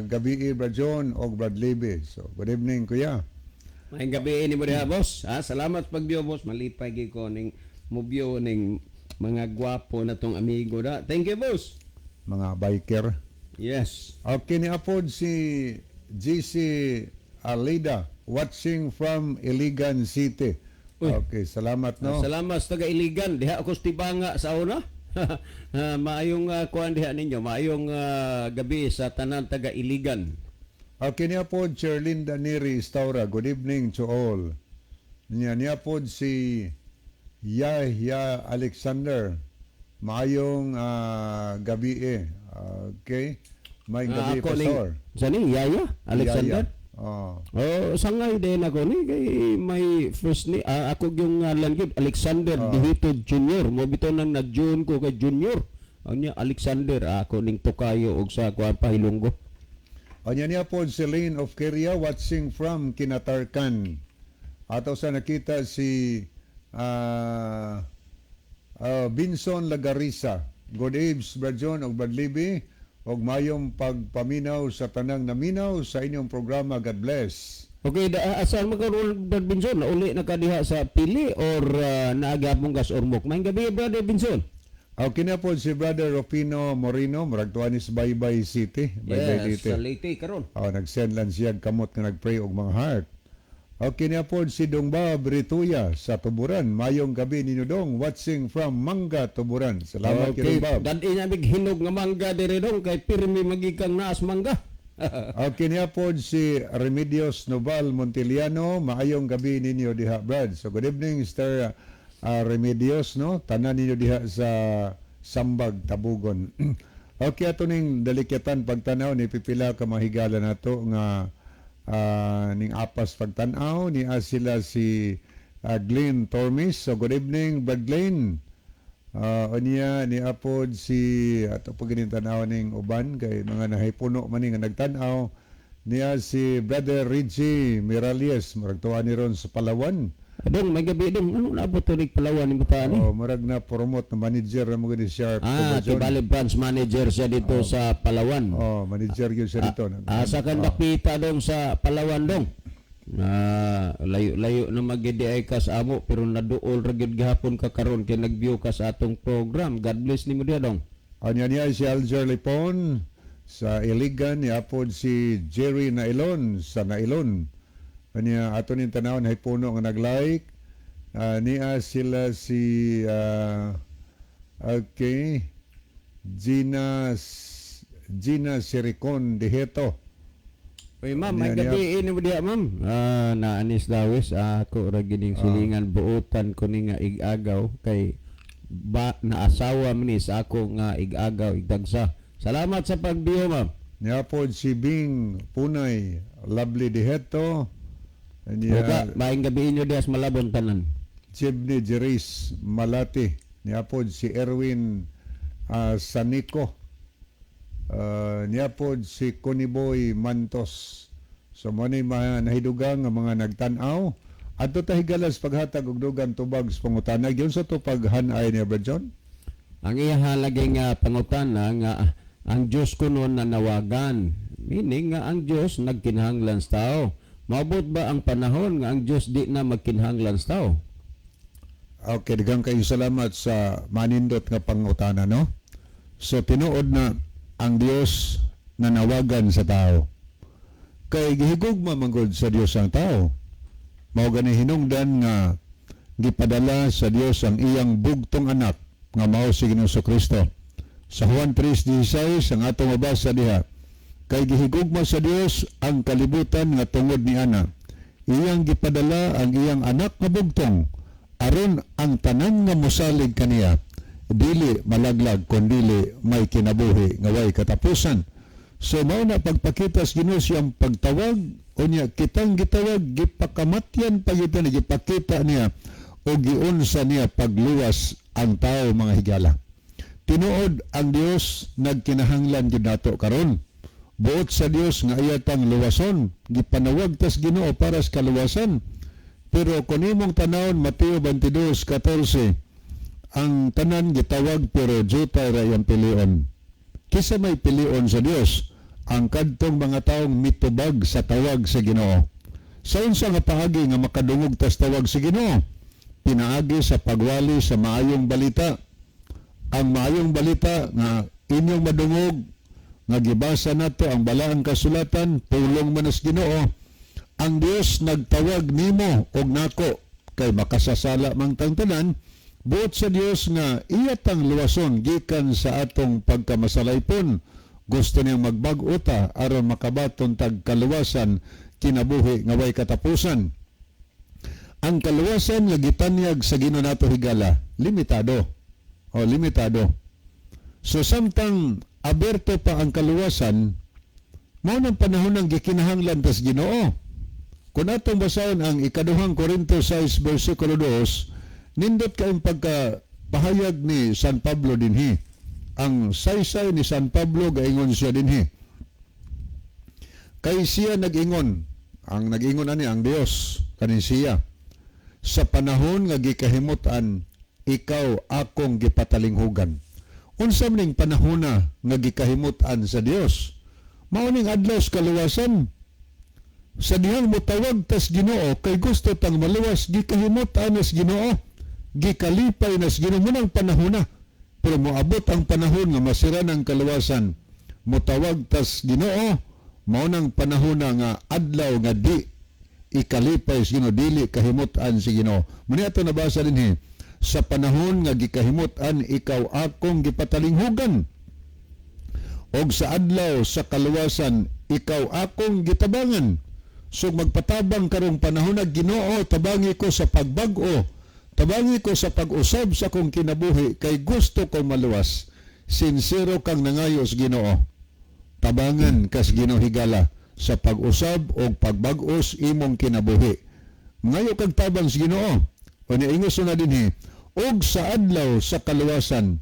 gabi Brad John o Brad Lebe. So good evening Kuya. May gabi ni mo diha, boss. Salamat pagbiyo, boss. Malipay gyud ko ning mubyo ning mga gwapo na tong amigo da. Thank you, boss. Mga biker. Yes. Okay, ni apod si GC Alida watching from Iligan City. Uy. Okay, salamat no. Salamat sa taga-Iligan. Diha ako Stibanga sa una. Maayong kuan diha ninyo. Maayong gabi sa tanan taga-Iligan. Okay, niya po Cherlyn Daniri Staura. Good evening to all. Niya po si Yahya Alexander. Maayong gabi Okay. May gabi Pastor. Sani, Yaya? Alexander? Oh. Sangay din ako ni kay may first ni ako yung ngalan gyud Alexander Dihito Jr. Mo bitaw nang na-June ko kay Junior. Ang niya Alexander ako ning tukayo og sa kuan pa Hilonggo. Anya niya po si Lane of Keria watching from Kinatarkan. Ato sa nakita si Binson Lagarisa. Good eves Brad John og Brad Libby. Og mayong pagpaminaw sa tanang naminaw sa inyong programa. God bless. Okay, asal magkaroon Brad Binson? Uli na kadiha sa pili or naagapong gas ormok? May gabi, Brother Binson. Okay na po si Brother Rufino Moreno, maragtuan sa Baybay City. Baybay Yes, sa Leyte karon. Nag-send lang siya kamot nga nag-pray og mga heart. Okay na po si Dongba Brituya sa Tuburan. Mayong gabi ninyo dong, watching from Manga, Tuburan. Salamat kay Dongba. Dadi na hinog nga mangga dire dong kay pirmi magikang naas mangga. Okay na po si Remedios Noval Montiliano. Maayong gabi ninyo diha, Brad. So good evening, Mr. Remedios, no? Tanan ninyo diha sa Sambag, Tabugon. Okay, ato ning dalikatan pagtanaw ni pipila ka mahigala nato nga ning apas pagtanaw ni sila si Glenn Tormis. So good evening, Brad Glenn. Unya ni apod si ato pagintanaw ning uban kay mga nahipuno man nga nagtanaw niya si Brother Reggie Miralles maragtuan ni ron sa Palawan. Dong, may gabi dong. Ano na po tulig Palawan ni Butaan eh? Marag na promote na manager na mga ni Sharp. Tibali branch manager siya dito sa Palawan. Manager yun siya dito. Sa kandapita dong sa Palawan dong. Layo na mag-GDI ka sa amo pero naduol ragid gihapon ka karon kay nag-view ka sa atong program. God bless nimo diha dong. Anya niya si Alger Lipon sa Iligan, niapod si Jerry Nailon sa Nailon. Anya ato ning tanawon hay puno nga nag-like. Niya sila si Gina Siricon Diheto. Oy ma'am, may gabi ini mo diha ma'am. Naanis dawis ako ra gining silingan buotan ko ni nga igagaw kay naasawa man ni sa ako nga igagaw igdagsa. Salamat sa pagbiyo ma'am. Niapod si Bing Punay Lovely Diheto. Maing gabi inyo diha sa Malabon tanan. Jebni Jeris Malati. Niapod si Erwin Sanico. Niapod si Koniboy Mantos. So mo ni nahidugang nga mga nagtan-aw. Adto ta higalas paghatag og dugang tubag sa pangutana. Giun sa to paghanay ni Brother John. Ang iya halagay nga pangutana nga ang Dios kuno nanawagan. Meaning nga ang Dios nagkinahanglan sa tao. Maabot ba ang panahon nga ang Dios di na magkinahanglan sa tao? Okay, daghang kayo salamat sa manindot nga pangutana, no? So tinuod na ang Dios nanawagan sa tao. Kay gihigugma manggod sa Dios ang tao. Mao gani hinungdan nga gipadala sa Dios ang iyang bugtong anak nga mao si Ginoong Kristo. Sa Juan 3:16 ang atong mabasa diha, kay gihigugma sa Dios ang kalibutan nga tungod ni ana. Iyang gipadala ang iyang anak nga bugtong aron ang tanan nga mosalig kaniya dili malaglag kundi may kinabuhi nga way katapusan. So mao na pagpakita sa Ginoo siyang pagtawag unya kitang gitawag gipakamatyan pagitan gipakita niya o giunsa niya pagluwas ang tao mga higala. tinuod ang Dios nagkinahanglan gyud nato karon. Buot sa Dios nga iyatang luwason, gipanawag tas Ginoo para sa kaluwasan. Pero kung imong tanawon Mateo 22:14, ang tanan gitawag pero jutay ra iyang pilion. Kisa may pilion sa Dios ang kadtong mga taong mitubag sa tawag sa Ginoo. Sa unsa nga paagi nga makadungog tas tawag sa Ginoo? Pinaagi sa pagwali sa maayong balita. Ang maayong balita nga inyong madungog nga gibasa nato ang balaang kasulatan, pulong manas Ginoo. Ang Dios nagtawag nimo og nako kay makasasala mang tanan. Buot sa Dios nga iyatang luwason gikan sa atong pagkamasalaypon. Gusto niyang magbag-o ta aron makabaton tag kaluwasan kinabuhi nga way katapusan. Ang kaluwasan nga gitanyag sa Ginoo nato higala limitado. Limitado. So samtang aberto pa ang kaluwasan, mao nang panahon ng gikinahanglan tas Ginoo. Kung atong basahon ang ikaduhang Korinto 6 versikulo 2, nindot kayong pagkapahayag ni San Pablo dinhi. Ang saysay ni San Pablo gaingon siya dinhi. Kay siya nag-ingon, ang nag-ingon ani ang Dios kanin siya. Sa panahon nga gikahimutan, ikaw akong gipatalinghugan. Unsa maning panahona nga gikahimutan sa Dios? Mao ning adlaw sa kaluwasan. Sa dihang motawag tas Ginoo kay gusto tang maluwas gikahimutan nas Ginoo. Gikalipay nas Ginoo munang panahona. Pero moabot ang panahon nga masira ng kaluwasan. Motawag tas Ginoo, mao nang panahona nga adlaw nga di ikalipay sa Ginoo, dili kahimutan si Ginoo. Muni ato nabasa dinhi. Sa panahon nga gikahimutan ikaw akong gipatalinghugan. Og sa adlaw sa kaluwasan ikaw akong gitabangan. So magpatabang karong panahon na Ginoo, tabangi ko sa pagbag-o, tabangi ko sa pag-usab sa kong kinabuhi kay gusto kong maluwas. Sincero kang nangayos Ginoo. Tabangan kas Ginoo higala sa pag-usab o pagbag-os imong kinabuhi. Ngayo kag tabang sa Ginoo. O niingos na dinhi, og sa adlaw sa kaluwasan,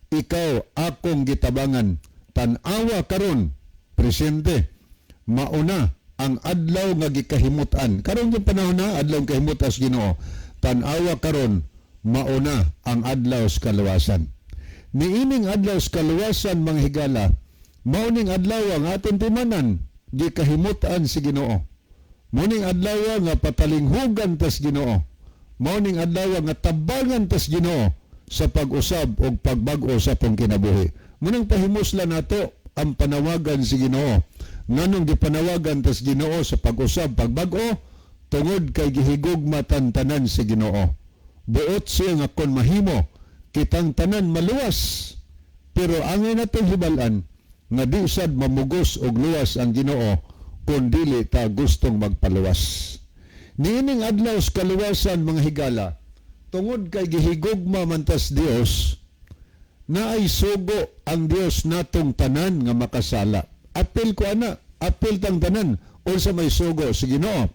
ikaw akong gitabangan. Tan-awa karon, presente, mauna ang adlaw nga gikahimutan. Karon yung panahon na adlaw kahimutas Ginoo. Tan-awa karon, mauna ang adlaw sa kaluwasan. Niining adlaw sa kaluwasan mga higala, mauning adlaw ang aton timanan, gikahimutan si Ginoo. Muning adlaw nga patalinghugan tas Ginoo. Mauning adlaw nga tabangan tas Ginoo sa pag-usab o pagbag-o sa pong kinabuhi. Munang pahimuslan nato ang panawagan si Ginoo. Nganong gipanawagan tas Ginoo sa pag-usab pagbag-o tungod kay gihigugma tanan si Ginoo. Buot siya nga kon mahimo kitang tanan maluwas. Pero angay natong hibalan nga di sad mamugos og luwas ang Ginoo kun dili ta gustong magpaluwas. Niining adlaw sa kaluwasan mga higala, tungod kay gihigugma man tas Dios, na ay sugo ang Dios natong tanan nga makasala. Apil ko ana, apil tang tanan, unsa may sugo sa Ginoo.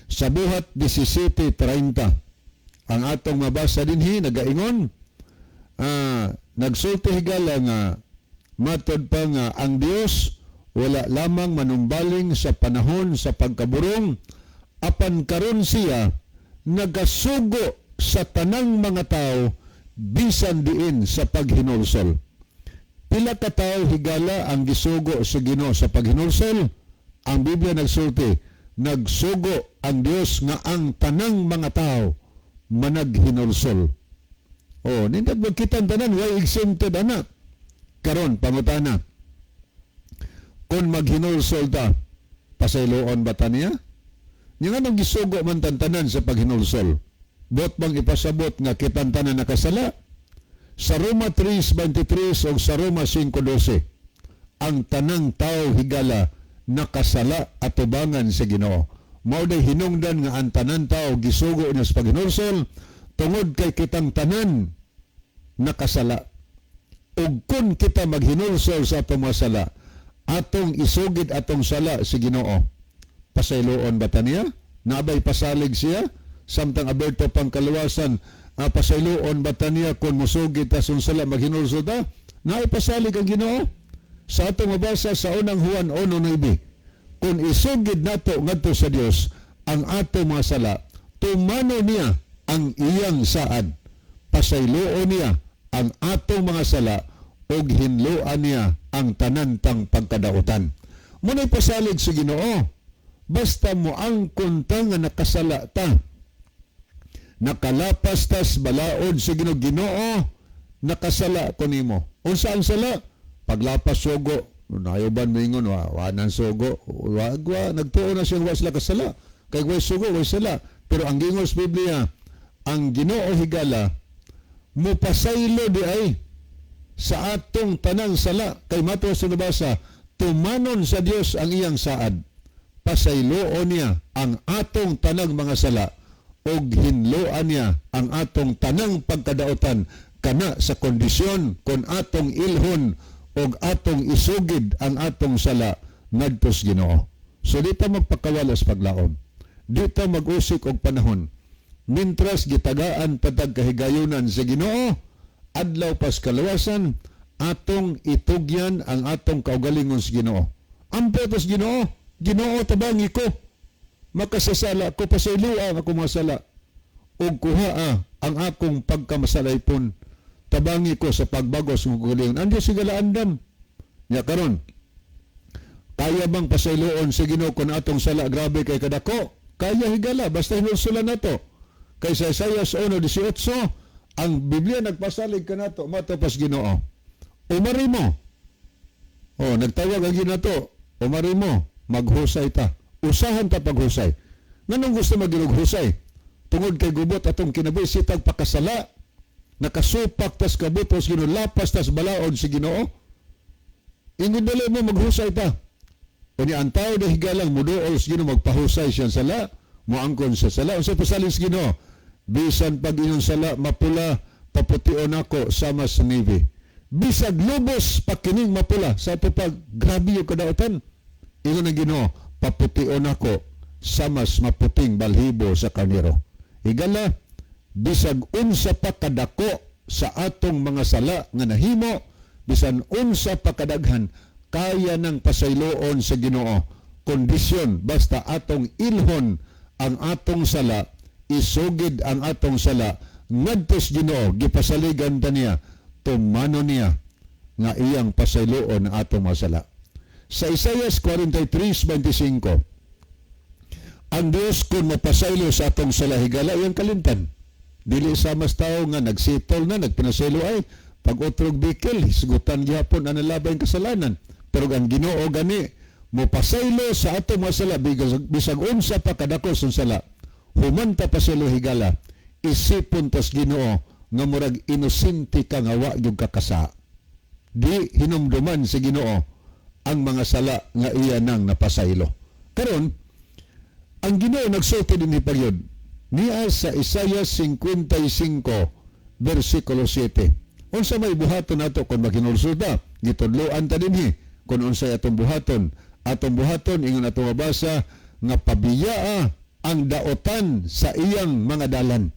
Sa buhat 17:30, ang atong mabasa dinhi nagaingon, nagsulti higala nga matod pa nga ang Dios wala lamang manumbaling sa panahon sa pagkaburong, apan karon siya nagasugo sa tanang mga tao bisan diin sa paghinulsol. Pila ka tao higala ang gisugo sa Ginoo sa paghinulsol? Ang Biblia nagsulti, nagsugo ang Dios nga ang tanang mga tao managhinulsol. Nindot magkitang tanan, way exempted ana. Karon pangutana, kung maghinulsol ta, pasayloon ba ta niya? Yung anong gisugo man tantanan sa paghinulsol, bot bang ipasabot nga kitantanan nakasala? Sa Roma 3:23 o sa Roma 5:12, ang tanang tao higala nakasala at tubangan sa Ginoo. Mao day hinungdan nga ang tanang tao gisugo niya sa paghinulsol tungod kay kitang tanan nakasala. Ug kun kita maghinulsol sa atong mga sala, atong isugid atong sala sa Ginoo. Pasayloon ba ta niya? Nabay pasalig siya samtang aberto pang kaluwasan, pasayloon bataniya kon musugid ta sunsala maghinulsol ta. Naipasalig ang Ginoo sa atong mabasa sa unang Juan 1:9. Kung isugid nato ngadto sa Dios ang atong mga sala, tumano niya ang iyang saad, pasayloon niya ang atong mga sala, ug hinloan niya ang tanantang pagkadautan. Muna'y pasalig sa Ginoo, basta mo ang kunta nga nakasala ta, nakalapas tas balaod sa Ginoo, nakasala ko nimo. Unsa ang sala? Paglapas sugo, nayoban mingon wa nan sugo, wa nagtuo na siyang wa sila kasala. Kay wa sugo, wa sala. Pero ang gingos Biblia, ang Ginoo higala mo pasaylo di ay sa atong tanang sala. Kay mato sa nabasa, tumanon sa Dios ang iyang saad, pasayloon niya ang atong tanang mga sala, og hinloan niya ang atong tanang pagkadautan kana sa kondisyon kon atong ilhon og atong isugid ang atong sala ngadto sa Ginoo. So di ta magpakawalas paglaom, di ta mag-usik og panahon, mintras gitagaan patag kahigayunan sa Ginoo, adlaw pas kaluwasan atong itugyan ang atong kaugalingon sa Ginoo. Ampo tas Ginoo, Ginoo tabangi ko, makasasala ko, pasayloa ako masala, ug kuhaa ang akong pagkamasalaypon, tabangi ko sa pagbagos ng kaugalingon. Andi sigala andam nya karon, kaya bang pasayloon sa Ginoo kon atong sala grabe kay kadako? Kaya higala, basta hinulsulan nato. Kay sa Isaias 1:18, ang Biblia nagpasalig kanato mato pas Ginoo, umari mo. Nagtawag ang Ginoo, umari mo, maghusay ta. Usahan ta paghusay. Nganong gusto maginughusay? Tungod kay gubot atong kinabuhi sitag pakasala, nakasupak tas kabutos ginulapas tas balaod si Ginoo. Ingon dali mo maghusay ta. Kani ang tao na higalang muduol sa Ginoo magpahusay siyang sala, moangkon sa sala. Unsa pasalig sa Ginoo? Bisan pag inyong sala mapula, papution ako sama sa navy. Bisag lubos pakining mapula sa ato pag grabe yung kadautan. Ingon ang Ginoo, papution ako sa mas maputing balhibo sa kaniro. Higala, bisag unsa pa kadako sa atong mga sala nga nahimo, bisan unsa pa kadaghan, kaya ng pasayloon sa Ginoo. Kondisyon, basta atong ilhon ang atong sala, isugid ang atong sala, ngadto sa Ginoo, gipasaligan ta niya, tumano niya nga iyang pasayloon ang atong mga sala. Sa Isaias 43:25, ang Dios kung mapasaylo sa atong sala higala, iyang kalimtan. Dili sa mas tao nga nagsitol na, nagpinasaylo ay, pag utrog bikil, hisgutan gyapon ang nalabay kasalanan. Pero ang Ginoo gani, mapasaylo sa atong mga sala, bisag unsa pa kadako sa sala, humanta pasaylo higala, isipon tas Ginoo, nga murag inosente ka nga wa gyud kakasa. Di hinumduman sa Ginoo ang mga sala nga iya nang napasaylo. Karon, ang Ginoo nagsulti dinhi pagyud niya sa Isaiah 55:7. Unsa may buhaton nato kon maghinulsol ta? Gitudloan ta dinhi kun unsay atong buhaton. Atong buhaton ingon atong mabasa nga pabiyaa ang daotan sa iyang mga dalan.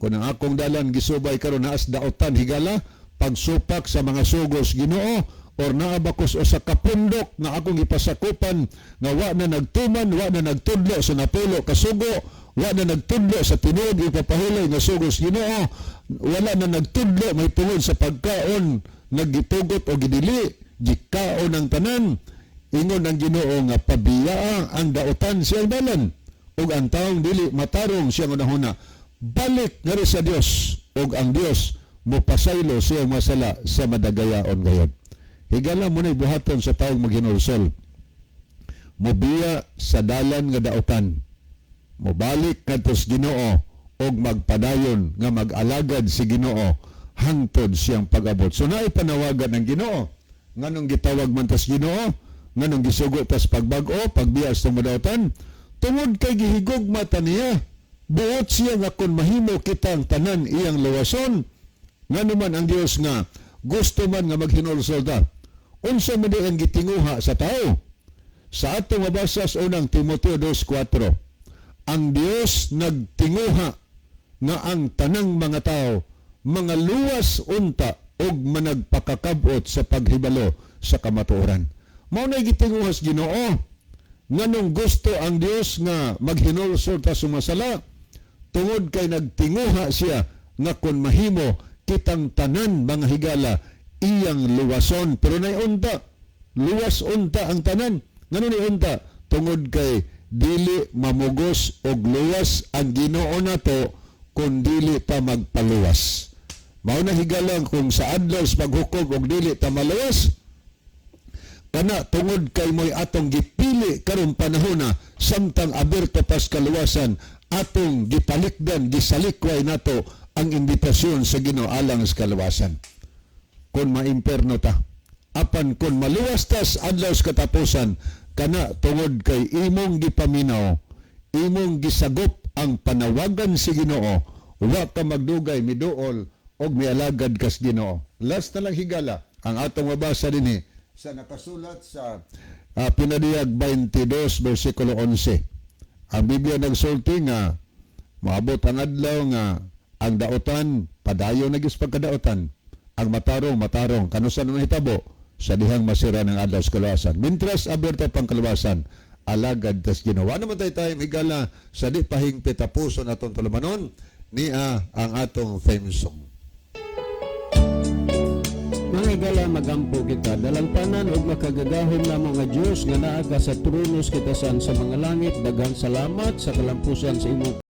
Kung ang akong dalan gisubay karon naas daotan higala, pagsupak sa mga sugos Ginoo, or naabakos o sa kapundok na akong ipasakupan nga wa na nagtuman, wa na nagtudlo sa napulo kasugo, wa na nagtudlo sa tinuod ipapahulay nga sugos Ginoo, wala na nagtudlo may tungod sa pagkaon nagitugot o gidili, gikaon ang tanan. Ingon ang Ginoo nga pabiyaa ang daotan siyang dalan, ug ang taong dili matarong siyang unahuna. Balik nga rin sa Dios, ug ang Dios mopasaylo siyang masala sa madagayaon gayon. Higala mo na'y buhaton sa taong maghinulsol. Mobiya sa dalan nga daotan. Mobalik ngadto sa Ginoo og magpadayon nga mag-alagad si Ginoo hangtod siyang pag-abot. So naay panawagan ng Ginoo. Nganong gitawag man tas Ginoo, nganong gisugo tas pagbag-o, pagbiya sa madautan, tungod kay gihigugma ta niya. Buot siya nga kun mahimo kitang tanan iyang lawason. Nganuman ang Dios nga gusto man nga maghinulsol ta. Unsa man ang gitinguha sa tao? Sa atong mabasa sa unang Timoteo 2:4, ang Dios nagtinguha nga ang tanang mga tao mga luwas unta og managpakakabot sa paghibalo sa kamatuoran. Mao na gitinguhas Ginoo nganong gusto ang Dios nga maghinulsol ta sumasala tungod kay nagtinguha siya nga kun mahimo kitang tanan mga higala iyang luwason. Pero naiunta, luwas unta ang tanan. Ngano ni unta? Tungod kay dili mamugos og luwas ang Ginoo nato kun dili ta magpaluwas. Mao na higala kung sa adlaw sa paghukom og dili ta maluwas, kana tungod kay mo'y atong gipili karong panahona samtang aberto pas kaluwasan atong gipalikdan, gisalikway nato ang imbitasyon sa Ginoo alang sa kaluwasan. Kung maimperno ta, apan kung maluwas tas adlaw sa katapusan, kana tungod kay imong gipaminaw, imong gisagop ang panawagan si Ginoo, wa ka magdugay miduol og mialagad kas Ginoo. Last na lang higala ang atong mabasa dinhi sa nakasulat sa Pinadiyag 22 versikulo 11. Ang Biblia nagsulti nga maabot ang adlaw nga ang daotan padayon nagis pagkadaotan, ang matarong kanusan na hitabo sa dihang masira ng adlaw sa kaluwasan. Mintras aberto pang kaluwasan, alagad tas Ginoo. Naman tayo higala sa di pahingpit tapuson atong tulumanon niya ang atong theme song. Mga higala, magampo kita dalang tanan ug makagagahom namo nga Dios nga naa ka sa tronos kita sa mga langit. Daghang salamat sa kalampusan sa imong